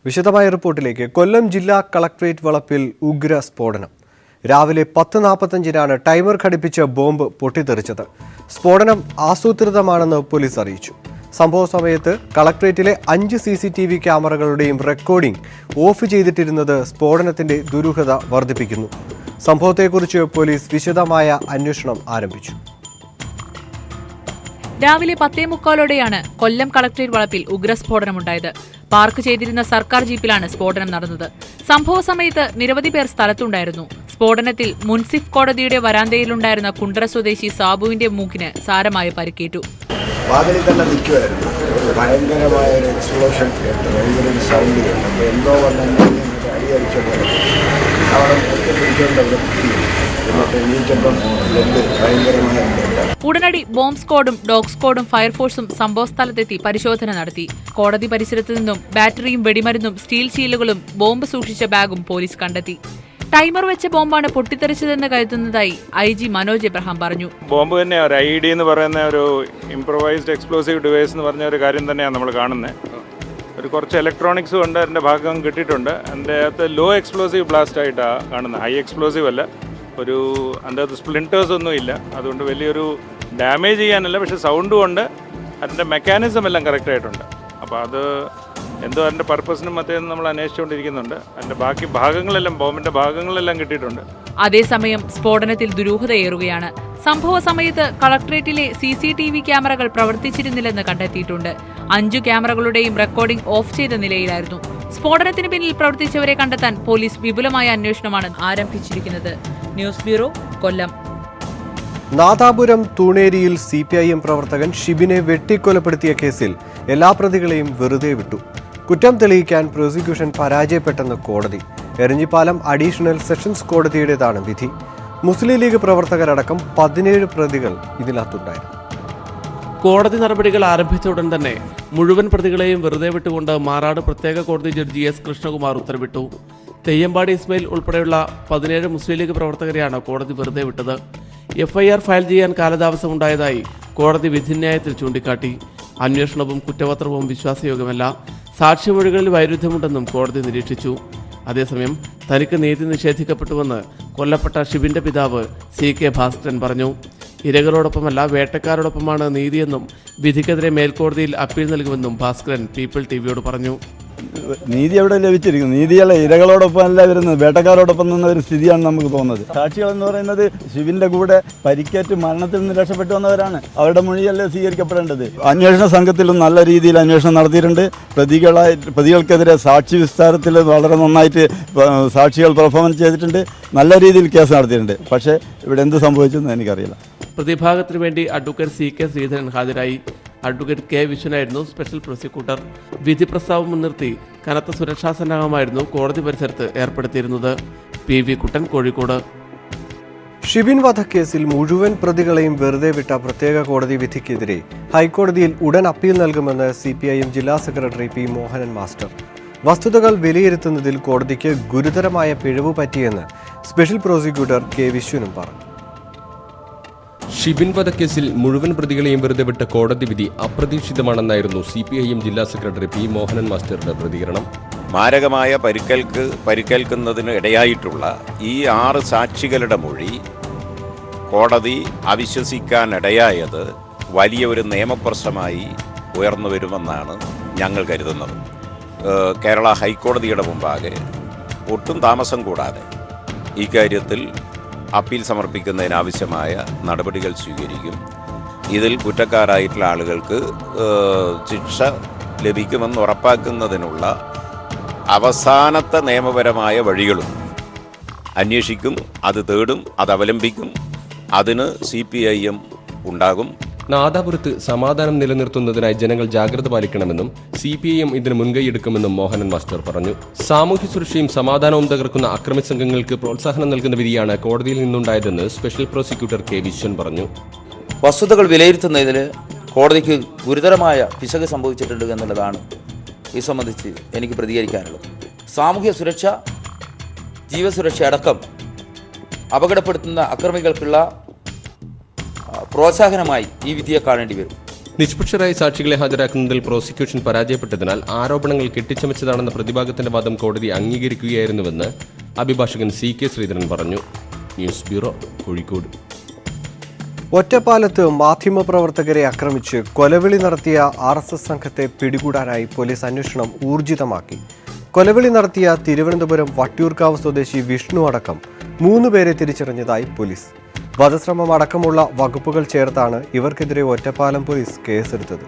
വിശദമായ റിപ്പോർട്ടിലേക്ക്. കൊല്ലം ജില്ലാ കളക്ടറേറ്റ് വളപ്പിൽ ഉഗ്ര സ്ഫോടനം. രാവിലെ 10:45-നാണ് ടൈമർ ഘടിപ്പിച്ച ബോംബ് പൊട്ടിത്തെറിച്ചത്. സ്ഫോടനം ആസൂത്രിതമാണെന്ന് പോലീസ് അറിയിച്ചു. സംഭവ സമയത്ത് കളക്ടറേറ്റിലെ 5 CCTV ക്യാമറകളുടെയും റെക്കോർഡിംഗ് ഓഫ് ചെയ്തിട്ടിരുന്നത് സ്ഫോടനത്തിന്റെ ദുരൂഹത വർദ്ധിപ്പിക്കുന്നു. സംഭവത്തെക്കുറിച്ച് പോലീസ് വിശദമായ അന്വേഷണം ആരംഭിച്ചു. രാവിലെ 10:45-ഓടെയാണ് കൊല്ലം കളക്ടറേറ്റ് വളപ്പിൽ ഉഗ്രസ്ഫോടനമുണ്ടായത്. പാർക്ക് ചെയ്തിരുന്ന സർക്കാർ ജീപ്പിലാണ് സ്ഫോടനം നടന്നത്. സംഭവ സമയത്ത് നിരവധി പേർ സ്ഥലത്തുണ്ടായിരുന്നു. സ്ഫോടനത്തിൽ മുൻസിഫ് കോടതിയുടെ വരാന്തയിലുണ്ടായിരുന്ന കുണ്ടറ സ്വദേശി സാബുവിന്റെ മൂക്കിന് സാരമായ പരിക്കേറ്റു. വാതിലിൽ തന്നെ നിൽക്കുമായിരുന്നു. ഭയങ്കരമായ ഒരു എക്സ്പ്ലോഷൻ കേട്ടു, ഭയങ്കര ഒരു സൗണ്ട് കേട്ടു. അപ്പോൾ എന്തോ വന്നെ അടിയടിച്ചപ്പോൾ അവിടെ പിടിച്ചോണ്ടവിടെ എന്നിട്ട് എണീറ്റപ്പം ബ്ലഡ് ഭയങ്കരമായ. ഉടനടി ബോംബ് സ്ക്വാഡും ഡോഗ് സ്ക്വാഡും ഫയർഫോഴ്സും സംഭവസ്ഥലത്തെത്തി പരിശോധന നടത്തി. കോടതി പരിസരത്തു നിന്നും ബാറ്ററിയും വെടിമരുന്നും സ്റ്റീൽ ഷീലുകളും ബോംബ് സൂക്ഷിച്ച ബാഗും പോലീസ് കണ്ടെത്തി. ടൈമർ വെച്ച ബോംബാണ് പൊട്ടിത്തെറിച്ചതെന്ന് കരുതുന്നതായി IG മനോജ് എബ്രഹാം പറഞ്ഞു. ബോംബ് തന്നെ ഒരു ID എന്ന് പറയുന്ന ഒരു ഇംപ്രവൈസ്ഡ് എക്സ്പ്ലോസീവ് ഡിവൈസ് എന്ന് പറഞ്ഞ ഒരു കാര്യം തന്നെയാണ് നമ്മൾ കാണുന്നത്. ഒരു കുറച്ച് ഇലക്ട്രോണിക്സും ഉണ്ട്, അതിൻ്റെ ഭാഗം കിട്ടിയിട്ടുണ്ട്. അതിൻ്റെ അകത്ത് ലോ എക്സ്പ്ലോസീവ് ബ്ലാസ്റ്റ് ആയിട്ടാണ് കാണുന്നത്, ഹൈ എക്സ്പ്ലോസീവ് അല്ല. ഒരു അതിൻ്റെ അകത്ത് സ്പ്ലിൻറ്റേഴ്സ് ഒന്നും ഇല്ല, അതുകൊണ്ട് വലിയൊരു ഡാമേജ് ചെയ്യാനല്ല. പക്ഷേ സൗണ്ടും ഉണ്ട്, അതിൻ്റെ മെക്കാനിസം എല്ലാം കറക്റ്റായിട്ടുണ്ട്. അപ്പോൾ അത് എന്തോ അതിൻ്റെ പർപ്പസിനും മറ്റേന്നും നമ്മൾ അന്വേഷിച്ചുകൊണ്ടിരിക്കുന്നുണ്ട്. അതിൻ്റെ ബാക്കി ഭാഗങ്ങളെല്ലാം, ബോംബിൻ്റെ ഭാഗങ്ങളെല്ലാം കിട്ടിയിട്ടുണ്ട്. അതേസമയം സ്ഫോടനത്തിൽ ദുരൂഹതയേറുകയാണ്. സംഭവ സമയത്ത് കളക്ടറേറ്റിലെ CCTV ക്യാമറകൾ പ്രവർത്തിച്ചിരുന്നില്ലെന്ന് കണ്ടെത്തിയിട്ടുണ്ട്. 5 ക്യാമറകളുടെയും റെക്കോർഡിംഗ് ഓഫ് ചെയ്ത നിലയിലായിരുന്നു. സ്ഫോടനത്തിന് പിന്നിൽ പ്രവർത്തിച്ചവരെ കണ്ടെത്താൻ പോലീസ് വിപുലമായ അന്വേഷണമാണ് ആരംഭിച്ചിരിക്കുന്നത്. ന്യൂസ് ബ്യൂറോ, കൊല്ലം. നാദാപുരം തൂണേരിയിൽ CPIM പ്രവർത്തകൻ ഷിബിനെ വെട്ടിക്കൊലപ്പെടുത്തിയ കേസിൽ എല്ലാ പ്രതികളെയും വെറുതെ വിട്ടു. കുറ്റം തെളിയിക്കാൻ പ്രോസിക്യൂഷൻ പരാജയപ്പെട്ടെന്ന് കോടതി. എരഞ്ഞിപ്പാലം അഡീഷണൽ സെഷൻസ് കോടതിയുടേതാണ് വിധി. മുസ്ലിം ലീഗ് പ്രവർത്തകരടക്കം 17 പ്രതികൾ ഇതിനകത്തുണ്ടായിരുന്നു. കോടതി നടപടികൾ ആരംഭിച്ച ഉടൻ തന്നെ മുഴുവൻ പ്രതികളെയും വെറുതെ വിട്ടുകൊണ്ട് മാറാട് പ്രത്യേക കോടതി ജഡ്ജി S കൃഷ്ണകുമാർ ഉത്തരവിട്ടു. തെയ്യമ്പാടി ഇസ്മയിൽ ഉൾപ്പെടെയുള്ള 17 മുസ്ലിം ലീഗ് പ്രവർത്തകരെയാണ് കോടതി വെറുതെ വിട്ടത്. FIR ഫയൽ ചെയ്യാൻ കാലതാമസമുണ്ടായതായി കോടതി വിധിന്യായത്തിൽ ചൂണ്ടിക്കാട്ടി. അന്വേഷണവും കുറ്റപത്രവും വിശ്വാസയോഗ്യമല്ല, സാക്ഷിമൊഴികളിൽ വൈരുദ്ധ്യമുണ്ടെന്നും കോടതി നിരീക്ഷിച്ചു. അതേസമയം തനിക്ക് നീതി നിഷേധിക്കപ്പെട്ടുവെന്ന് കൊല്ലപ്പെട്ട ഷിബിന്റെ പിതാവ് CK ഭാസ്കരൻ പറഞ്ഞു. ഇരകളോടൊപ്പമല്ല, വേട്ടക്കാരോടൊപ്പമാണ് നീതിയെന്നും വിധിക്കെതിരെ മേൽക്കോടതിയിൽ അപ്പീൽ നൽകുമെന്നും ഭാസ്കരൻ പീപ്പിൾ TVയോട് പറഞ്ഞു. നീതി എവിടെ ലഭിച്ചിരിക്കുന്നു? നീതിയല്ല, ഇരകളോടൊപ്പം അല്ല വരുന്നത്, വേട്ടക്കാരോടൊപ്പം നിന്ന ഒരു സ്ഥിതിയാണ് നമുക്ക് തോന്നുന്നത്. സാക്ഷികൾ എന്ന് പറയുന്നത് ശിവന്റെ കൂടെ പരിക്കേറ്റ് മരണത്തിൽ നിന്ന് രക്ഷപ്പെട്ടു വന്നവരാണ്. അവരുടെ മൊഴിയല്ലേ സ്വീകരിക്കപ്പെടേണ്ടത്. അന്വേഷണ സംഘത്തിലും നല്ല രീതിയിൽ അന്വേഷണം നടത്തിയിട്ടുണ്ട്. പ്രതികൾക്കെതിരെ സാക്ഷി വിസ്താരത്തിൽ വളരെ നന്നായിട്ട് സാക്ഷികൾ പെർഫോമൻസ് ചെയ്തിട്ടുണ്ട്. നല്ല രീതിയിൽ കേസ് നടത്തിയിട്ടുണ്ട്. പക്ഷേ ഇവിടെ എന്ത് സംഭവിച്ചെന്ന് എനിക്കറിയില്ല. പ്രതിഭാഗത്തിനു വേണ്ടി അഡ്വക്കേറ്റ് CK ശ്രീധരൻ ഹാജരായി. അഡ്വക്കേറ്റ് K വിശ്വനായിരുന്നു സ്പെഷ്യൽ പ്രോസിക്യൂട്ടർ. വിധി പ്രസ്താവം മുൻനിർത്തി കനത്ത സുരക്ഷാ സന്നാഹമായിരുന്നു കോടതി പരിസരത്ത് ഏർപ്പെടുത്തിയിരുന്നത്. PV കുട്ടൻ, കോഴിക്കോട്. ഷിബിൻ വധക്കേസിൽ മുഴുവൻ പ്രതികളെയും വെറുതെ വിട്ട പ്രത്യേക കോടതി വിധിക്കെതിരെ ഹൈക്കോടതിയിൽ ഉടൻ അപ്പീൽ നൽകുമെന്ന് CPIM ജില്ലാ സെക്രട്ടറി P മോഹനൻ മാസ്റ്റർ. വസ്തുതകൾ വിലയിരുത്തുന്നതിൽ കോടതിക്ക് ഗുരുതരമായ പിഴവ് പറ്റിയെന്ന് സ്പെഷ്യൽ പ്രോസിക്യൂട്ടർ K വിശ്വനും പറഞ്ഞു. ഷിബിൻ വധക്കേസിൽ മുഴുവൻ പ്രതികളെയും വെറുതെ വിട്ട കോടതി വിധി അപ്രതീക്ഷിതമാണെന്നായിരുന്നു CPIM ജില്ലാ സെക്രട്ടറി P മോഹനൻ മാസ്റ്ററുടെ പ്രതികരണം. മാരകമായ പരിക്കേൽക്കുന്നതിന് ഇടയായിട്ടുള്ള ഈ 6 സാക്ഷികളുടെ മൊഴി കോടതി അവിശ്വസിക്കാനിടയായത് വലിയ ഒരു നിയമപ്രശ്നമായി ഉയർന്നു വരുമെന്നാണ് ഞങ്ങൾ കരുതുന്നത്. കേരള ഹൈക്കോടതിയുടെ മുമ്പാകെ ഒട്ടും താമസം കൂടാതെ ഈ കാര്യത്തിൽ അപ്പീൽ സമർപ്പിക്കുന്നതിനാവശ്യമായ നടപടികൾ സ്വീകരിക്കും. ഇതിൽ കുറ്റക്കാരായിട്ടുള്ള ആളുകൾക്ക് ശിക്ഷ ലഭിക്കുമെന്ന് ഉറപ്പാക്കുന്നതിനുള്ള അവസാനത്തെ നിയമപരമായ വഴികളും അന്വേഷിക്കും, അത് തേടും, അത് അവലംബിക്കും. അതിന് CPIM ഉണ്ടാകും. നാദാപുരത്ത് സമാധാനം നിലനിർത്തുന്നതിനായി ജനങ്ങൾ ജാഗ്രത പാലിക്കണമെന്നും CPIM ഇതിന് മുൻകൈയെടുക്കുമെന്നും മോഹനൻ മാസ്റ്റർ പറഞ്ഞു. സാമൂഹ്യ സുരക്ഷയും സമാധാനവും തകർക്കുന്ന അക്രമി സംഘങ്ങൾക്ക് പ്രോത്സാഹനം നൽകുന്ന വിധിയാണ് കോടതിയിൽ നിന്നുണ്ടായതെന്ന് സ്പെഷ്യൽ പ്രോസിക്യൂട്ടർ K വിശ്വൻ പറഞ്ഞു. വസ്തുതകൾ വിലയിരുത്തുന്നതിൽ കോടതിക്ക് ഗുരുതരമായ പിശക് സംഭവിച്ചിട്ടുണ്ട് എന്നുള്ളതാണ് ഈ സംബന്ധിച്ച് എനിക്ക് പ്രതികരിക്കാനുള്ളത്. സാമൂഹ്യ സുരക്ഷ, ജീവസുരക്ഷ അടക്കം അപകടപ്പെടുത്തുന്ന അക്രമികൾക്കുള്ള പ്രോത്സാഹനമായി ഈ വിധിയെ കാണേണ്ടി വരും. നിഷ്പക്ഷരായ സാക്ഷികളെ ഹാജരാക്കുന്നതിൽ പ്രോസിക്യൂഷൻ പരാജയപ്പെട്ടതിനാൽ ആരോപണങ്ങൾ കെട്ടിച്ചമച്ചതാണെന്ന പ്രതിഭാഗത്തിന്റെ വാദം കോടതി അംഗീകരിക്കുകയായിരുന്നുവെന്ന് അഭിഭാഷകൻ CK ശ്രീധരൻ പറഞ്ഞു. News bureau, Kozhikode. ഒറ്റപ്പാലത്ത് മാധ്യമപ്രവർത്തകരെ ആക്രമിച്ച് കൊലവിളി നടത്തിയ RSS സംഘത്തെ പിടികൂടാനായി പോലീസ് അന്വേഷണം ഊർജിതമാക്കി. കൊലവിളി നടത്തിയ തിരുവനന്തപുരം വട്ടിയൂർക്കാവ് സ്വദേശി വിഷ്ണു അടക്കം 3 പേരെ തിരിച്ചറിഞ്ഞതായി പോലീസ്. വധശ്രമം അടക്കമുള്ള വകുപ്പുകൾ ചേർത്താണ് ഇവർക്കെതിരെ ഒറ്റപ്പാലം പോലീസ് കേസെടുത്തത്.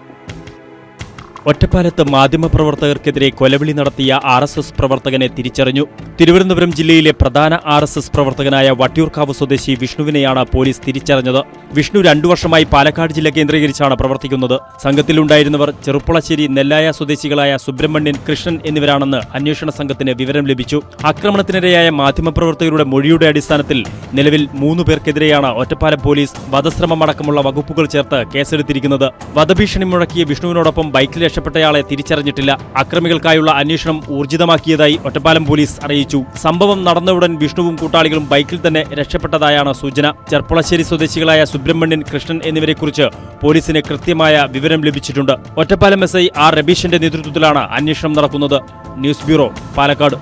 ഒറ്റപ്പാലത്ത് മാധ്യമപ്രവർത്തകർക്കെതിരെ കൊലവിളി നടത്തിയ RSS പ്രവർത്തകനെ തിരിച്ചറിഞ്ഞു. തിരുവനന്തപുരം ജില്ലയിലെ പ്രധാന RSS പ്രവർത്തകനായ വട്ടിയൂർക്കാവ് സ്വദേശി വിഷ്ണുവിനെയാണ് പോലീസ് തിരിച്ചറിഞ്ഞത്. വിഷ്ണു 2 വർഷമായി പാലക്കാട് ജില്ല കേന്ദ്രീകരിച്ചാണ് പ്രവർത്തിക്കുന്നത്. സംഘത്തിലുണ്ടായിരുന്നവർ ചെറുപ്പുളശ്ശേരി നെല്ലായ സ്വദേശികളായ സുബ്രഹ്മണ്യൻ, കൃഷ്ണൻ എന്നിവരാണെന്ന് അന്വേഷണ സംഘത്തിന് വിവരം ലഭിച്ചു. ആക്രമണത്തിനിരയായ മാധ്യമപ്രവർത്തകരുടെ മൊഴിയുടെ അടിസ്ഥാനത്തിൽ നിലവിൽ 3 പേർക്കെതിരെയാണ് ഒറ്റപ്പാലം പോലീസ് വധശ്രമമടക്കമുള്ള വകുപ്പുകൾ ചേർത്ത് കേസെടുത്തിരിക്കുന്നത്. വധഭീഷണി മുഴക്കിയ വിഷ്ണുവിനോടൊപ്പം ബൈക്കിൽ രക്ഷപ്പെട്ടയാളെ തിരിച്ചറിഞ്ഞിട്ടില്ല. അക്രമികൾക്കായുള്ള അന്വേഷണം ഊർജിതമാക്കിയതായി ഒറ്റപ്പാലം പോലീസ് അറിയിച്ചു. സംഭവം നടന്നയുടൻ വിഷ്ണുവും കൂട്ടാളികളും ബൈക്കിൽ തന്നെ രക്ഷപ്പെട്ടതായാണ് സൂചന. ചെർപ്പുളശ്ശേരി സ്വദേശികളായ സുബ്രഹ്മണ്യൻ, കൃഷ്ണൻ എന്നിവരെക്കുറിച്ച് പോലീസിന് കൃത്യമായ വിവരം ലഭിച്ചിട്ടുണ്ട്. ഒറ്റപ്പാലം SI R രബീഷിന്റെ നേതൃത്വത്തിലാണ് അന്വേഷണം നടക്കുന്നത്. News bureau, Palakkad.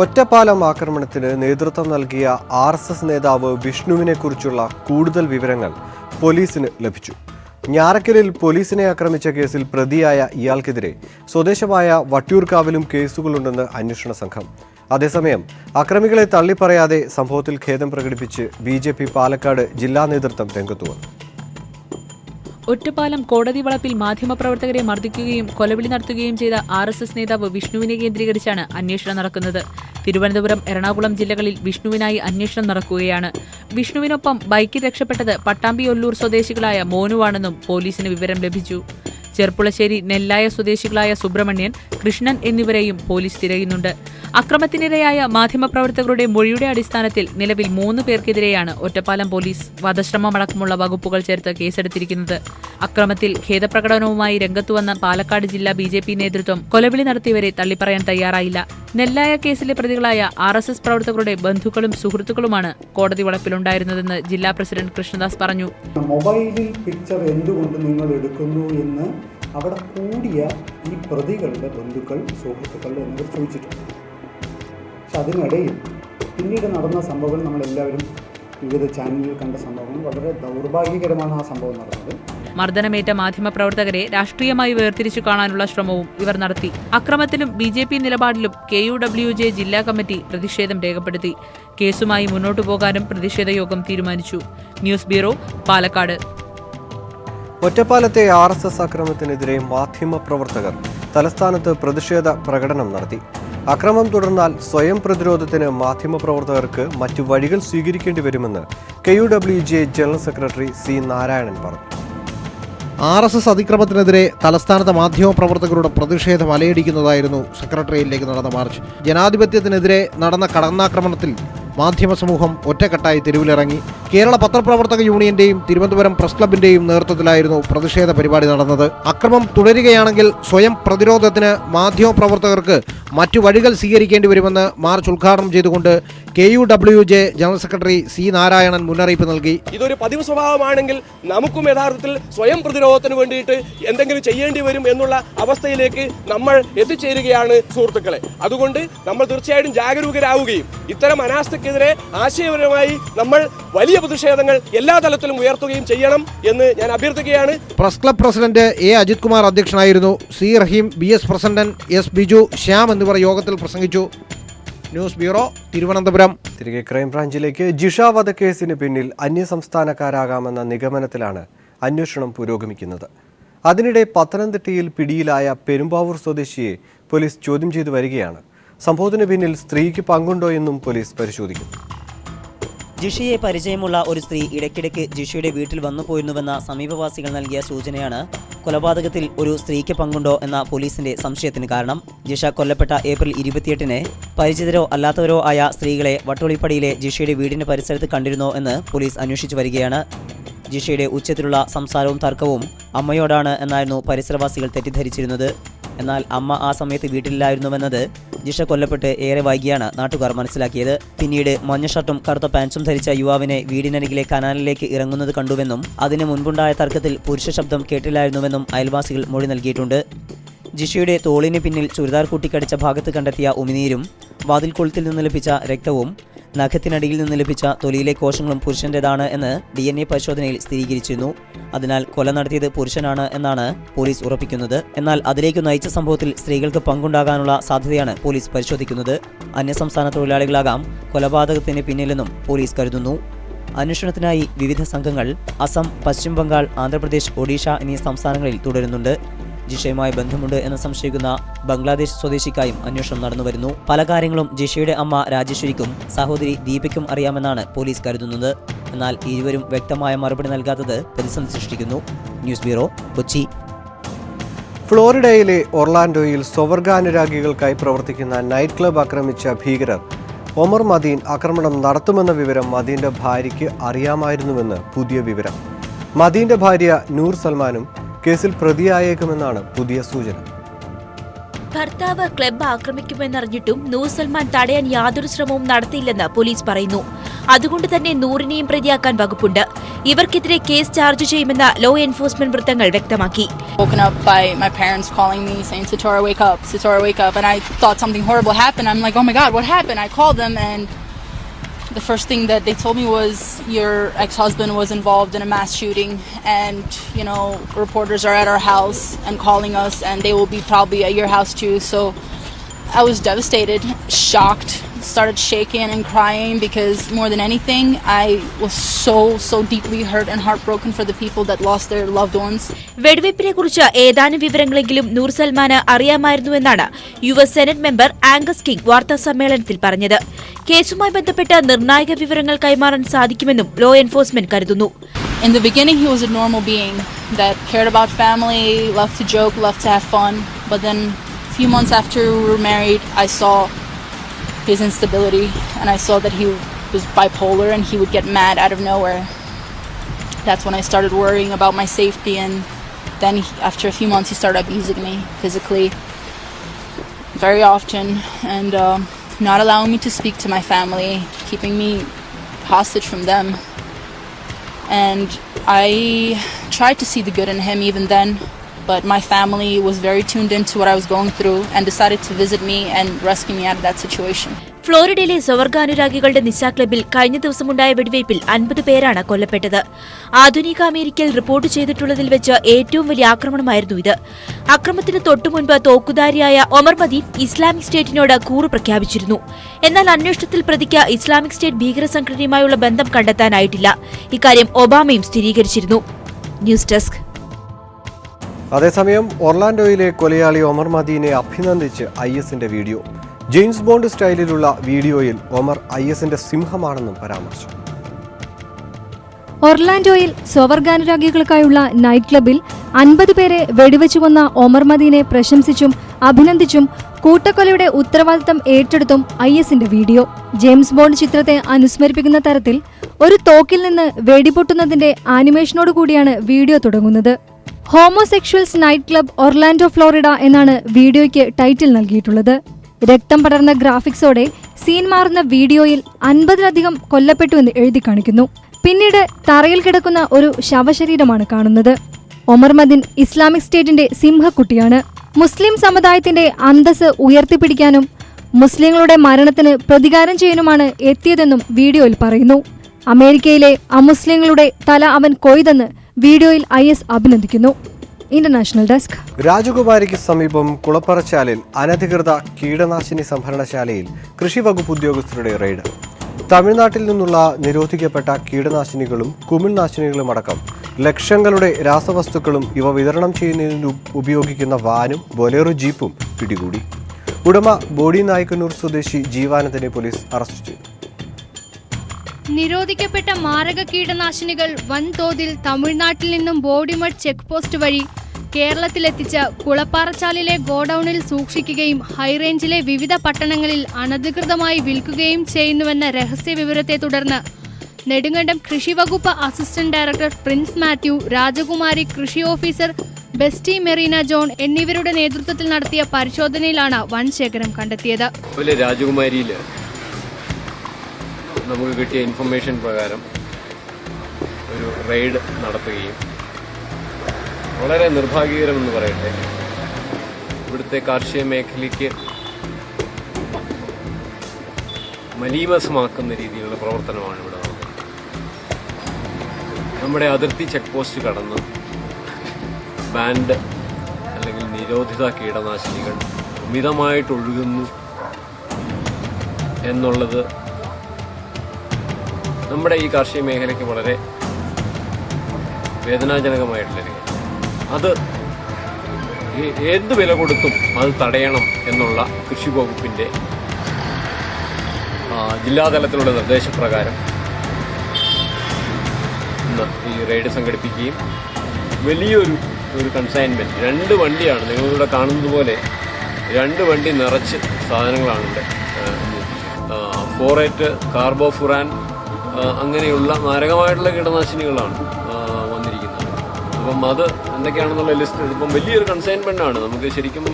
ഒറ്റപ്പാലം ആക്രമണത്തിന് നേതൃത്വം നൽകിയ RSS നേതാവ് വിഷ്ണുവിനെക്കുറിച്ചുള്ള കൂടുതൽ വിവരങ്ങൾ പോലീസിന് ലഭിച്ചു. ഞാറക്കലിൽ പോലീസിനെ ആക്രമിച്ച കേസിൽ പ്രതിയായ ഇയാൾക്കെതിരെ സ്വദേശമായ വട്ടിയൂർക്കാവിലും കേസുകളുണ്ടെന്ന് അന്വേഷണ സംഘം. അതേസമയം അക്രമികളെ തള്ളിപ്പറയാതെ സംഭവത്തിൽ ഖേദം പ്രകടിപ്പിച്ച് BJP പാലക്കാട് ജില്ലാ നേതൃത്വം രംഗത്തു വന്നു. ഒറ്റപ്പാലം കോടതി വളപ്പിൽ മാധ്യമപ്രവർത്തകരെ മർദ്ദിക്കുകയും കൊലവിളി നടത്തുകയും ചെയ്ത RSS നേതാവ് വിഷ്ണുവിനെ കേന്ദ്രീകരിച്ചാണ് അന്വേഷണം നടക്കുന്നത്. തിരുവനന്തപുരം, എറണാകുളം ജില്ലകളിൽ വിഷ്ണുവിനായി അന്വേഷണം നടക്കുകയാണ്. വിഷ്ണുവിനൊപ്പം ബൈക്കിൽ രക്ഷപ്പെട്ടത് പട്ടാമ്പി-ഒല്ലൂർ സ്വദേശികളായ മോനുവാണെന്നും പോലീസിന് വിവരം ലഭിച്ചു. ചെർപ്പുളശ്ശേരി നെല്ലായ സ്വദേശികളായ സുബ്രഹ്മണ്യൻ, കൃഷ്ണൻ എന്നിവരെയും പോലീസ് തിരയുന്നുണ്ട്. അക്രമത്തിനിരയായ മാധ്യമപ്രവർത്തകരുടെ മൊഴിയുടെ അടിസ്ഥാനത്തിൽ നിലവിൽ 3 പേർക്കെതിരെയാണ് ഒറ്റപ്പാലം പോലീസ് വധശ്രമമടക്കമുള്ള വകുപ്പുകൾ ചേർത്ത് കേസെടുത്തിരിക്കുന്നത്. അക്രമത്തിൽ ഖേദപ്രകടനവുമായി രംഗത്തുവന്ന പാലക്കാട് ജില്ലാ BJP നേതൃത്വം കൊലവിളി നടത്തിയവരെ തള്ളിപ്പറയാൻ തയ്യാറായില്ല. നെല്ലായ കേസിലെ പ്രതികളായ RSS പ്രവർത്തകരുടെ ബന്ധുക്കളും സുഹൃത്തുക്കളുമാണ് കോടതി വളപ്പിലുണ്ടായിരുന്നതെന്ന് ജില്ലാ പ്രസിഡന്റ് കൃഷ്ണദാസ് പറഞ്ഞു. മൊബൈലിൽ പിക്ചർ എന്തുകൊണ്ട് നിങ്ങൾ എടുക്കുന്നു എന്ന് അവിടെ കൂടിയ ഈ പ്രതികളുടെ ബന്ധുക്കൾ, സുഹൃത്തുക്കൾ എന്നിവർ ചോദിച്ചിട്ടുണ്ട്. പക്ഷെ അതിനിടയിൽ പിന്നീട് നടന്ന സംഭവങ്ങൾ നമ്മളെല്ലാവരും വിവിധ ചാനലിൽ കണ്ട സംഭവങ്ങൾ വളരെ ദൗർഭാഗ്യകരമാണ് ആ സംഭവം നടന്നത്. മർദ്ദനമേറ്റ മാധ്യമപ്രവർത്തകരെ രാഷ്ട്രീയമായി വേർതിരിച്ചു കാണാനുള്ള ശ്രമവും ഇവർ നടത്തി. അക്രമത്തിലും BJP നിലപാടിലും KUWJ ജില്ലാ കമ്മിറ്റി പ്രതിഷേധം രേഖപ്പെടുത്തി. കേസുമായി മുന്നോട്ടു പോകാനും പ്രതിഷേധ യോഗം തീരുമാനിച്ചു. News bureau, Palakkad. ഒറ്റപ്പാലത്തെ RSS ആക്രമണത്തിനെതിരെ മാധ്യമപ്രവർത്തകർ തലസ്ഥാനത്ത് പ്രതിഷേധ പ്രകടനം നടത്തി. അക്രമം തുടർന്നാൽ സ്വയം പ്രതിരോധത്തിന് മാധ്യമപ്രവർത്തകർക്ക് മറ്റു വഴികൾ സ്വീകരിക്കേണ്ടി വരുമെന്ന് KUWJ general secretary C Narayanan പറഞ്ഞു. RSS അതിക്രമത്തിനെതിരെ തലസ്ഥാനത്തെ മാധ്യമപ്രവർത്തകരുടെ പ്രതിഷേധം അലയടിക്കുന്നതായിരുന്നു സെക്രട്ടേറിയറ്റിലേക്ക് നടന്ന മാർച്ച്. ജനാധിപത്യത്തിനെതിരെ നടന്ന കടന്നാക്രമണത്തിൽ മാധ്യമ സമൂഹം ഒറ്റക്കെട്ടായി തെരുവിലിറങ്ങി. കേരള പത്രപ്രവർത്തക യൂണിയന്റെയും തിരുവനന്തപുരം പ്രസ് ക്ലബിന്റെയും നേതൃത്വത്തിലായിരുന്നു പ്രതിഷേധ പരിപാടി നടന്നത്. അക്രമം തുടരുകയാണെങ്കിൽ സ്വയം പ്രതിരോധത്തിന് മാധ്യമപ്രവർത്തകർക്ക് മറ്റു വഴികൾ സ്വീകരിക്കേണ്ടി വരുമെന്ന് മാർച്ച് ഉദ്ഘാടനം ചെയ്തുകൊണ്ട് KUWJ general secretary C Narayanan മുന്നറിയിപ്പ് നൽകി. ഇതൊരു പതിവ് സ്വഭാവമാണെങ്കിൽ നമുക്കും യഥാർത്ഥത്തിൽ സ്വയം പ്രതിരോധത്തിന് വേണ്ടിയിട്ട് എന്തെങ്കിലും ചെയ്യേണ്ടി വരും എന്നുള്ള അവസ്ഥയിലേക്ക് നമ്മൾ എത്തിച്ചേരുകയാണ് സുഹൃത്തുക്കളെ. അതുകൊണ്ട് നമ്മൾ തീർച്ചയായിട്ടും ജാഗരൂകരാവുകയും ഇത്തരം അനാസ്ഥക്കെതിരെ ആശയപരമായി നമ്മൾ വലിയ പ്രതിഷേധങ്ങൾ എല്ലാ തലത്തിലും ഉയർത്തുകയും ചെയ്യണം എന്ന് ഞാൻ അഭ്യർത്ഥിക്കുകയാണ്. Press club president A Ajith Kumar അധ്യക്ഷനായിരുന്നു. C Rahim, BS president S Biju, Shyam എന്നിവർ യോഗത്തിൽ പ്രസംഗിച്ചു. News bureau, Thiruvananthapuram. തിരികെ ക്രൈംബ്രാഞ്ചിലേക്ക്. ജിഷ വധക്കേസിന് പിന്നിൽ അന്യസംസ്ഥാനക്കാരാകാമെന്ന നിഗമനത്തിലാണ് അന്വേഷണം പുരോഗമിക്കുന്നത്. അതിനിടെ പത്തനംതിട്ടയിൽ പിടിയിലായ പെരുമ്പാവൂർ സ്വദേശിയെ പോലീസ് ചോദ്യം ചെയ്തു വരികയാണ്. സംഭവത്തിന് പിന്നിൽ സ്ത്രീക്ക് പങ്കുണ്ടോ എന്നും പോലീസ് പരിശോധിക്കും. ജിഷയെ പരിചയമുള്ള ഒരു സ്ത്രീ ഇടയ്ക്കിടയ്ക്ക് ജിഷയുടെ വീട്ടിൽ വന്നുപോയിരുന്നുവെന്ന സമീപവാസികൾ നൽകിയ സൂചനയാണ് കൊലപാതകത്തിൽ ഒരു സ്ത്രീക്ക് പങ്കുണ്ടോ എന്ന പോലീസിന്റെ സംശയത്തിന് കാരണം. ജിഷ കൊല്ലപ്പെട്ട ഏപ്രിൽ 28-ന് പരിചിതരോ അല്ലാത്തവരോ ആയ സ്ത്രീകളെ വട്ടോളിപ്പടിയിലെ ജിഷയുടെ വീടിന് പരിസരത്ത് കണ്ടിരുന്നോ എന്ന് പോലീസ് അന്വേഷിച്ചു വരികയാണ്. ജിഷയുടെ ഉച്ചത്തിലുള്ള സംസാരവും തർക്കവും അമ്മയോടാണ് എന്നായിരുന്നു പരിസരവാസികൾ തെറ്റിദ്ധരിച്ചിരുന്നത്. എന്നാൽ അമ്മ ആ സമയത്ത് വീട്ടിലില്ലായിരുന്നുവെന്നത് ജിഷ കൊല്ലപ്പെട്ട് ഏറെ വൈകിയാണ് നാട്ടുകാർ മനസ്സിലാക്കിയത്. പിന്നീട് മഞ്ഞ ഷർട്ടും കറുത്ത പാൻസും ധരിച്ച യുവാവിനെ വീടിനരികിലെ കനാലിലേക്ക് ഇറങ്ങുന്നത് കണ്ടുവെന്നും അതിന് മുൻപുണ്ടായ തർക്കത്തിൽ പുരുഷ ശബ്ദം കേട്ടില്ലായിരുന്നുവെന്നും അയൽവാസികൾ മൊഴി നൽകിയിട്ടുണ്ട്. ജിഷയുടെ തോളിന് പിന്നിൽ ചുരിദാർ കൂട്ടിക്കടിച്ച ഭാഗത്ത് കണ്ടെത്തിയ ഉമിനീരും വാതിൽക്കൊളുത്തിൽ നിന്ന് ലഭിച്ച രക്തവും നഖത്തിനടിയിൽ നിന്ന് ലഭിച്ച തൊലിയിലെ കോശങ്ങളും പുരുഷൻ്റെതാണ് എന്ന് DNA പരിശോധനയിൽ സ്ഥിരീകരിച്ചിരുന്നു. അതിനാൽ കൊല നടത്തിയത് പുരുഷനാണ് എന്നാണ് പോലീസ് ഉറപ്പിക്കുന്നത്. എന്നാൽ അതിലേക്ക് നയിച്ച സംഭവത്തിൽ സ്ത്രീകൾക്ക് പങ്കുണ്ടാകാനുള്ള സാധ്യതയാണ് പോലീസ് പരിശോധിക്കുന്നത്. അന്യസംസ്ഥാന തൊഴിലാളികളാകാം കൊലപാതകത്തിന് പിന്നിലെന്നും പോലീസ് കരുതുന്നു. അന്വേഷണത്തിനായി വിവിധ സംഘങ്ങൾ അസം, പശ്ചിമ ബംഗാൾ, ആന്ധ്രാപ്രദേശ്, ഒഡീഷ എന്നീ സംസ്ഥാനങ്ങളിൽ തുടരുന്നുണ്ട്. ജിഷയുമായി ബന്ധമുണ്ട് എന്ന് സംശയിക്കുന്ന ബംഗ്ലാദേശ് സ്വദേശിക്കായും അന്വേഷണം നടന്നുവരുന്നു. പല കാര്യങ്ങളും ജിഷയുടെ അമ്മ രാജേശ്വരിക്കും സഹോദരി ദീപയ്ക്കും അറിയാമെന്നാണ് പോലീസ് കരുതുന്നത്. എന്നാൽ ഇരുവരും വ്യക്തമായ മറുപടി നൽകാത്തത് പ്രതിസന്ധി സൃഷ്ടിക്കുന്നു. News bureau, Kochi. ഫ്ലോറിഡയിലെ ഒർലാൻഡോയിൽ സ്വവർഗാനുരാഗികൾക്കായി പ്രവർത്തിക്കുന്ന നൈറ്റ് ക്ലബ് ആക്രമിച്ച ഭീകരർ ഒമർ മദീൻ ആക്രമണം നടത്തുമെന്ന വിവരം മദീന്റെ ഭാര്യയ്ക്ക് അറിയാമായിരുന്നുവെന്ന് പുതിയ വിവരം. മദീന്റെ ഭാര്യ നൂർ സൽമാനും കേസിൽ പ്രതിയായേക്കുമെന്നാണ് പുതിയ സൂചന. ഭർത്താവ് ക്ലബ്ബ് ആക്രമിക്കുമെന്നറിഞ്ഞിട്ടും നൂർ സൽമാൻ തടയാൻ യാതൊരു ശ്രമവും നടത്തിയില്ലെന്ന് പോലീസ് പറയുന്നു. അതുകൊണ്ട് തന്നെ നൂറിനെയും പ്രതിയാക്കാൻ വകുപ്പുണ്ട്. ഇവർക്കെതിരെ കേസ് ചാർജ് ചെയ്യുമെന്ന് ലോ എൻഫോഴ്സ്മെന്റ് വൃത്തങ്ങൾ വ്യക്തമാക്കി. Woken up by my parents calling me saying, "Sitora, wake up, Sitora, wake up." And I thought something horrible happened. I'm like, "Oh my God, what happened?" I called them and the first thing that they told me was, "Your ex-husband was involved in a mass shooting and, you know, reporters are at our house and calling us and they will be probably at your house too." So I was devastated, shocked, started shaking and crying because more than anything I was so deeply hurt and heartbroken for the people that lost their loved ones. വെടിവെപ്പിനെ കുറിച്ച് ഏതാനും വിവരങ്ങളെങ്കിലും നൂർ സൽമാന് അറിയാമായിരുന്നുവെന്നാണ് US senate member Angus king വാർത്താ സമ്മേളനത്തിൽ പറഞ്ഞത്. കേസുമായി ബന്ധപ്പെട്ട നിർണായക വിവരങ്ങൾ കൈമാറാൻ സാധിക്കുമെന്നും ലോ എൻഫോഴ്സ്മെന്റ് കരുതുന്നു. In the beginning he was a normal being that cared about family, loved to joke, loved to have fun, but then a few months after we were married I saw his instability and I saw that he was bipolar and he would get mad out of nowhere. That's when I started worrying about my safety, and then after a few months he started abusing me physically very often and not allowing me to speak to my family, keeping me hostage from them. And I tried to see the good in him even then, but my family was very tuned into what I was going through and decided to visit me and rescue me out of that situation. ഫ്ലോറിഡയിലെ സ്വവർഗാനുരാഗികളുടെ നിശാ ക്ലബിൽ കഴിഞ്ഞ ദിവസമുണ്ടായ വെടിവയ്പിൽ 50 പേരാണ് കൊല്ലപ്പെട്ടത്. ആധുനിക അമേരിക്കയിൽ report ചെയ്തിട്ടുള്ളതിൽ വെച്ച് ഏറ്റവും വലിയ ആക്രമണമായിരുന്നു ഇത്. അക്രമത്തിന് തൊട്ടുമുൻപ് തോക്കുധാരിയായ ഒമർ മദീൻ ഇസ്ലാമിക് സ്റ്റേറ്റിനോട് കൂറ് പ്രഖ്യാപിച്ചിരുന്നു. എന്നാൽ അന്വേഷണത്തിൽ പ്രതിക്ക് ഇസ്ലാമിക് സ്റ്റേറ്റ് ഭീകര സംഘടനയുമായുള്ള ബന്ധം കണ്ടെത്താനായിട്ടില്ല. ഇക്കാര്യം ഒബാമയും സ്ഥിരീകരിച്ചിരുന്നു. News desk. അതേസമയം ഒർലാൻഡോയിലെ കൊലയാളി ഒമർ മദീനെ അഭിനന്ദിച്ച് ISന്റെ വീഡിയോ. ജെയിംസ് ബോണ്ട് സ്റ്റൈലിലുള്ള വീഡിയോയിൽ ഒമർ ISന്റെ സിംഹമാണെന്നും പരാമർശിച്ചു. ഒർലാൻഡോയിൽ സ്വവർഗാനുരാഗികൾക്കായുള്ള നൈറ്റ് ക്ലബിൽ 50 പേരെ വെടിവെച്ചു കൊന്ന ഒമർ മദീനെ പ്രശംസിച്ചും അഭിനന്ദിച്ചും കൂട്ടക്കൊലയുടെ ഉത്തരവാദിത്തം ഏറ്റെടുത്തും ISന്റെ വീഡിയോ. ജെയിംസ് ബോണ്ട് ചിത്രത്തെ അനുസ്മരിപ്പിക്കുന്ന തരത്തിൽ ഒരു തോക്കിൽ നിന്ന് വെടിപൊട്ടുന്നതിന്റെ ആനിമേഷനോടുകൂടിയാണ് വീഡിയോ തുടങ്ങുന്നത്. Homosexuals night club Orlando Florida എന്നാണ് വീഡിയോയ്ക്ക് ടൈറ്റിൽ നൽകിയിട്ടുള്ളത്. രക്തം പടർന്ന ഗ്രാഫിക്സോടെ സീൻ മാറുന്ന വീഡിയോയിൽ 50-ലധികം കൊല്ലപ്പെട്ടുവെന്ന് എഴുതി കാണിക്കുന്നു. പിന്നീട് തറയിൽ കിടക്കുന്ന ഒരു ശവശരീരമാണ് കാണുന്നത്. ഒമർ മദീൻ ഇസ്ലാമിക് സ്റ്റേറ്റിന്റെ സിംഹക്കുട്ടിയാണ്. മുസ്ലിം സമുദായത്തിന്റെ അന്തസ് ഉയർത്തിപ്പിടിക്കാനും മുസ്ലിങ്ങളുടെ മരണത്തിന് പ്രതികാരം ചെയ്യാനുമാണ് എത്തിയതെന്നും വീഡിയോയിൽ പറയുന്നു. അമേരിക്കയിലെ അമുസ്ലിങ്ങളുടെ തല അവൻ കൊയ്തെന്ന് വീഡിയോയിൽ IS അഭിനന്ദിക്കുന്നു. International desk. രാജകുമാരിക്ക് സമീപം കുളപ്പറച്ചാലിൽ അനധികൃത കീടനാശിനി സംഭരണശാലയിൽ കൃഷി വകുപ്പ് ഉദ്യോഗസ്ഥരുടെ റെയ്ഡ്. തമിഴ്നാട്ടിൽ നിന്നുള്ള നിരോധിക്കപ്പെട്ട കീടനാശിനികളും കുമിൾനാശിനികളും അടക്കം ലക്ഷങ്ങളുടെ രാസവസ്തുക്കളും ഇവ വിതരണം ചെയ്യുന്നതിന് ഉപയോഗിക്കുന്ന വാനും ബൊലേറോ ജീപ്പും പിടികൂടി. ഉടമ ബോഡി നായ്ക്കന്നൂർ സ്വദേശി ജീവാനന്ദനെ പോലീസ് അറസ്റ്റ് ചെയ്തു. നിരോധിക്കപ്പെട്ട മാരക കീടനാശിനികൾ വൻതോതിൽ തമിഴ്നാട്ടിൽ നിന്നും ബോഡിമഡ് ചെക്ക് പോസ്റ്റ് വഴി കേരളത്തിലെത്തിച്ച കുളപ്പാറച്ചാലിലെ ഗോഡൌണിൽ സൂക്ഷിക്കുകയും ഹൈറേഞ്ചിലെ വിവിധ പട്ടണങ്ങളിൽ അനധികൃതമായി വിൽക്കുകയും ചെയ്യുന്നുവെന്ന രഹസ്യ വിവരത്തെ തുടർന്ന് നെടുങ്കണ്ടം കൃഷി വകുപ്പ് അസിസ്റ്റന്റ് ഡയറക്ടർ പ്രിൻസ് മാത്യു, രാജകുമാരി കൃഷി ഓഫീസർ ബെസ്റ്റി മെറീന ജോൺ എന്നിവരുടെ നേതൃത്വത്തിൽ നടത്തിയ പരിശോധനയിലാണ് വൻ ശേഖരം കണ്ടെത്തിയത്. രാജകുമാരിയിൽ നമുക്ക് കിട്ടിയ ഇൻഫർമേഷൻ പ്രകാരം ഒരു റെയ്ഡ് നടത്തുകയും വളരെ നിർഭാഗ്യകരമെന്ന് പറയട്ടെ, ഇവിടുത്തെ കാർഷിക മേഖലയ്ക്ക് മലീമസമാക്കുന്ന രീതിയിലുള്ള പ്രവർത്തനമാണ് ഇവിടെ നടന്നത്. നമ്മുടെ അതിർത്തി ചെക്ക് പോസ്റ്റ് കടന്ന് ബാൻഡ് അല്ലെങ്കിൽ നിരോധിത കീടനാശിനികൾ അമിതമായിട്ടൊഴുകുന്നു എന്നുള്ളത് നമ്മുടെ ഈ കാർഷിക മേഖലയ്ക്ക് വളരെ വേദനാജനകമായിട്ടുള്ള കാര്യം. അത് എന്ത് വില കൊടുത്തും അത് തടയണം എന്നുള്ള കൃഷി വകുപ്പിൻ്റെ ജില്ലാതലത്തിലുള്ള നിർദ്ദേശപ്രകാരം ഇന്ന് ഈ റെയ്ഡ് സംഘടിപ്പിക്കുകയും വലിയൊരു കൺസൈൻമെൻറ്റ് 2 വണ്ടിയാണ് നിങ്ങളിവിടെ കാണുന്നത് പോലെ 2 വണ്ടി നിറച്ച് സാധനങ്ങളാണ് ഇവിടെ. ഫോറേറ്റ്, കാർബോഫുറാൻ അങ്ങനെയുള്ള മാരകമായിട്ടുള്ള കീടനാശിനികളാണ് വന്നിരിക്കുന്നത്. അപ്പം അത് എന്തൊക്കെയാണെന്നുള്ള ലിസ്റ്റ് ഇപ്പം വലിയൊരു കൺസൈൻമെന്റ് ആണ്. നമുക്ക് ശരിക്കും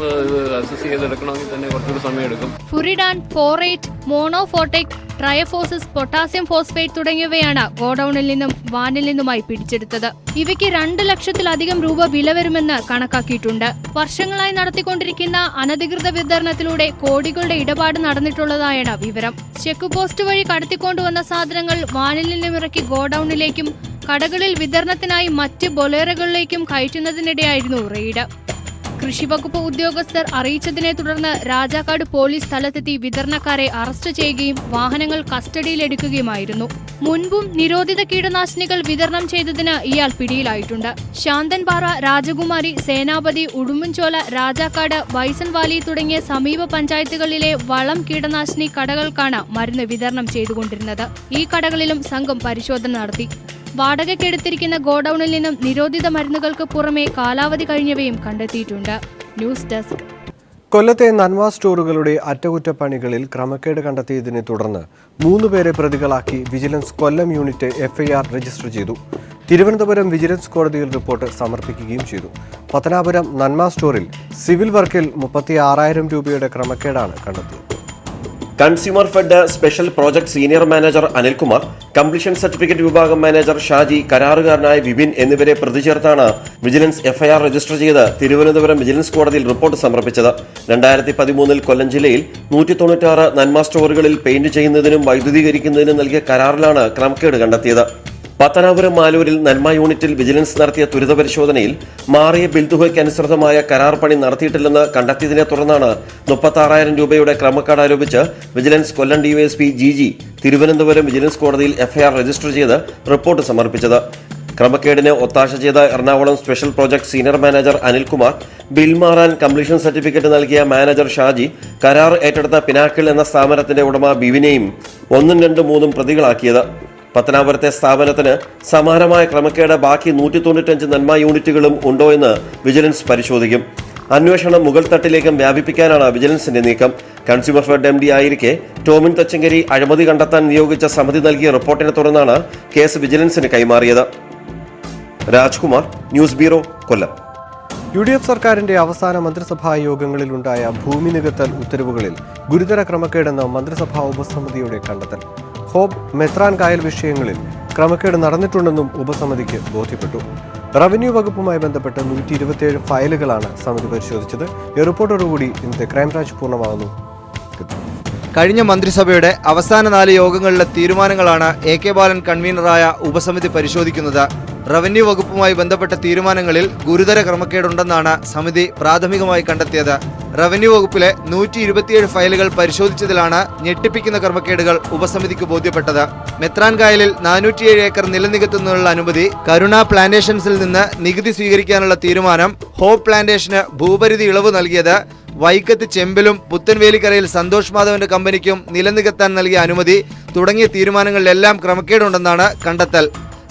അസസ് ചെയ്തെടുക്കണമെങ്കിൽ തന്നെ കുറച്ചുകൂടി സമയമെടുക്കും. ഫുറിഡാൻ, ഫോറേറ്റ്, മോണോഫോട്ടേക്, ട്രയഫോസിസ്, പൊട്ടാസ്യം ഫോസ്ഫേറ്റ് തുടങ്ങിയവയാണ് ഗോഡൌണിൽ നിന്നും വാനിൽ നിന്നുമായി പിടിച്ചെടുത്തത്. ഇവയ്ക്ക് 2 ലക്ഷത്തിലധികം രൂപ വില വരുമെന്ന് കണക്കാക്കിയിട്ടുണ്ട്. വർഷങ്ങളായി നടത്തിക്കൊണ്ടിരിക്കുന്ന അനധികൃത വിതരണത്തിലൂടെ കോടികളുടെ ഇടപാട് നടന്നിട്ടുള്ളതായാണ് വിവരം. ചെക്ക് പോസ്റ്റ് വഴി കടത്തിക്കൊണ്ടുവന്ന സാധനങ്ങൾ വാനിൽ നിന്നും ഇറക്കി ഗോഡൌണിലേക്കും കടകളിൽ വിതരണത്തിനായി മറ്റ് ബൊലേറകളിലേക്കും കയറ്റുന്നതിനിടെയായിരുന്നു റെയ്ഡ്. കൃഷിവകുപ്പ് ഉദ്യോഗസ്ഥർ അറിയിച്ചതിനെ തുടർന്ന് രാജാക്കാട് പോലീസ് സ്ഥലത്തെത്തി വിതരണക്കാരെ അറസ്റ്റ് ചെയ്യുകയും വാഹനങ്ങൾ കസ്റ്റഡിയിലെടുക്കുകയുമായിരുന്നു. മുൻപും നിരോധിത കീടനാശിനികൾ വിതരണം ചെയ്തതിന് ഇയാൾ പിടിയിലായിട്ടുണ്ട്. ശാന്തൻപാറ, രാജകുമാരി, സേനാപതി, ഉടുമ്പൻചോല, രാജാക്കാട്, ബൈസൺവാലി തുടങ്ങിയ സമീപ പഞ്ചായത്തുകളിലെ വളം കീടനാശിനി കടകൾക്കാണ് മരുന്ന് വിതരണം ചെയ്തുകൊണ്ടിരുന്നത്. ഈ കടകളിലും സംഘം പരിശോധന നടത്തി. വാടകയ്ക്കെടുത്തിരിക്കുന്ന ഗോഡൌണിൽ നിന്നും നിരോധിത മരുന്നുകൾക്ക് പുറമെ കാലാവധി കഴിഞ്ഞവയും കണ്ടെത്തിയിട്ടുണ്ട്. News desk. കൊല്ലത്തെ നന്മ സ്റ്റോറുകളുടെ അറ്റകുറ്റപ്പണികളിൽ ക്രമക്കേട് കണ്ടെത്തിയതിനെ തുടർന്ന് 3 പേരെ പ്രതികളാക്കി വിജിലൻസ് കൊല്ലം യൂണിറ്റ് FIR രജിസ്റ്റർ ചെയ്തു. തിരുവനന്തപുരം വിജിലൻസ് കോടതിയിൽ റിപ്പോർട്ട് സമർപ്പിക്കുകയും ചെയ്തു. പത്തനാപുരം നന്മ സ്റ്റോറിൽ സിവിൽ വർക്കിൽ 36,000 രൂപയുടെ ക്രമക്കേടാണ് കണ്ടെത്തിയത്. Consumer fed special project senior manager Anilkumar, completion certificate വിഭാഗം മാനേജർ ഷാജി, കരാറുകാരനായ വിപിൻ എന്നിവരെ പ്രതി ചേർത്താണ് വിജിലൻസ് FIR രജിസ്റ്റർ ചെയ്ത് തിരുവനന്തപുരം വിജിലൻസ് കോടതിയിൽ റിപ്പോർട്ട് സമർപ്പിച്ചത്. 2013 കൊല്ലം ജില്ലയിൽ 196 നന്മ സ്റ്റോറുകളിൽ പെയിന്റ് ചെയ്യുന്നതിനും വൈദ്യുതീകരിക്കുന്നതിനും നൽകിയ കരാറിലാണ് ക്രമക്കേട് കണ്ടെത്തിയത്. പത്തനാപുരം മാലൂരിൽ നന്മ യൂണിറ്റിൽ വിജിലൻസ് നടത്തിയ ത്വരിത പരിശോധനയിൽ മാറിയ ബിൽതുകയ്ക്ക് അനുസൃതമായ കരാർ പണി നടത്തിയിട്ടില്ലെന്ന് കണ്ടെത്തിയതിനെ തുടർന്നാണ് 36,000 രൂപയുടെ ക്രമക്കേട് ആരോപിച്ച് വിജിലൻസ് കൊല്ലം DYSP GG തിരുവനന്തപുരം വിജിലൻസ് കോടതിയിൽ FIR രജിസ്റ്റർ ചെയ്ത് റിപ്പോർട്ട് സമർപ്പിച്ചത്. ക്രമക്കേടിന് ഒത്താശ ചെയ്ത Ernakulam special project senior manager Anilkumar, bill മാറാൻ കംപ്ലീഷൻ സർട്ടിഫിക്കറ്റ് നൽകിയ മാനേജർ ഷാജി, കരാർ ഏറ്റെടുത്ത പിനാക്കിൾ എന്ന സ്ഥാപനത്തിന്റെ ഉടമ ബിവിനെയും 1, 2, 3 പ്രതികളാക്കിയത്. പത്തനാപുരത്തെ സ്ഥാപനത്തിന് സമാനമായ ക്രമക്കേട് ബാക്കി 195 നന്മ യൂണിറ്റുകളും ഉണ്ടോ എന്ന് വിജിലൻസ് പരിശോധിക്കും. അന്വേഷണം മുകൾ തട്ടിലേക്കും വ്യാപിപ്പിക്കാനാണ് വിജിലൻസിന്റെ നീക്കം. കൺസ്യൂമർ ഫെഡ് MD ആയിരിക്കെ ടോമിൻ തച്ചങ്കരി അഴിമതി കണ്ടെത്താൻ നിയോഗിച്ച സമിതി നൽകിയ റിപ്പോർട്ടിനെ തുടർന്നാണ് കേസ് വിജിലൻസിന് കൈമാറിയത്. രാജ്കുമാർ, ന്യൂസ് ബ്യൂറോ, കൊല്ലം. UDF സർക്കാരിന്റെ അവസാന മന്ത്രിസഭാ യോഗങ്ങളിലുണ്ടായ ഭൂമി നികത്തൽ ഉത്തരവുകളിൽ ഗുരുതര ക്രമക്കേടെന്ന് മന്ത്രിസഭാ ഉപസമിതിയുടെ കണ്ടെത്തൽ. ഹോപ്പ്, മെത്രാൻ കായൽ വിഷയങ്ങളിൽ ക്രമക്കേട് നടന്നിട്ടുണ്ടെന്നും ഉപസമിതിക്ക് ബോധ്യപ്പെട്ടു. റവന്യൂ വകുപ്പുമായി ബന്ധപ്പെട്ട് 127 ഫയലുകളാണ് സമിതി പരിശോധിച്ചത്. ഈ റിപ്പോർട്ടോടുകൂടി ഇന്നത്തെ ക്രൈംബ്രാഞ്ച് പൂർണ്ണമാകുന്നു. കഴിഞ്ഞ മന്ത്രിസഭയുടെ അവസാന 4 യോഗങ്ങളിലെ തീരുമാനങ്ങളാണ് AK ബാലൻ കൺവീനറായ ഉപസമിതി പരിശോധിക്കുന്നത്. റവന്യൂ വകുപ്പുമായി ബന്ധപ്പെട്ട തീരുമാനങ്ങളിൽ ഗുരുതര ക്രമക്കേടുണ്ടെന്നാണ് സമിതി പ്രാഥമികമായി കണ്ടെത്തിയത്. റവന്യൂ വകുപ്പിലെ 127 ഫയലുകൾ പരിശോധിച്ചതിലാണ് ഞെട്ടിപ്പിക്കുന്ന ക്രമക്കേടുകൾ ഉപസമിതിക്ക് ബോധ്യപ്പെട്ടത്. മെത്രാൻ കായലിൽ 407 ഏക്കർ നിലനികത്തുന്നതിനുള്ള അനുമതി, കരുണ പ്ലാന്റേഷൻസിൽ നിന്ന് നികുതി സ്വീകരിക്കാനുള്ള തീരുമാനം, ഹോപ്പ് പ്ലാന്റേഷന് ഭൂപരിധി ഇളവ് നൽകിയത്, വൈക്കത്ത് ചെമ്പിലും പുത്തൻവേലിക്കരയിൽ സന്തോഷ് മാധവന്റെ കമ്പനിക്കും നിലനികത്താൻ നൽകിയ അനുമതി തുടങ്ങിയ തീരുമാനങ്ങളിലെല്ലാം ക്രമക്കേടുണ്ടെന്നാണ് കണ്ടെത്തൽ.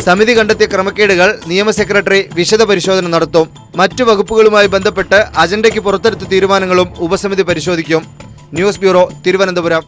സമിതി കണ്ടെത്തിയ ക്രമക്കേടുകൾ നിയമ സെക്രട്ടറി വിശദ പരിശോധന നടത്തും. മറ്റു വകുപ്പുകളുമായി ബന്ധപ്പെട്ട് അജണ്ടയ്ക്ക് പുറത്തെടുത്ത തീരുമാനങ്ങളും ഉപസമിതി പരിശോധിക്കും. News bureau, Thiruvananthapuram.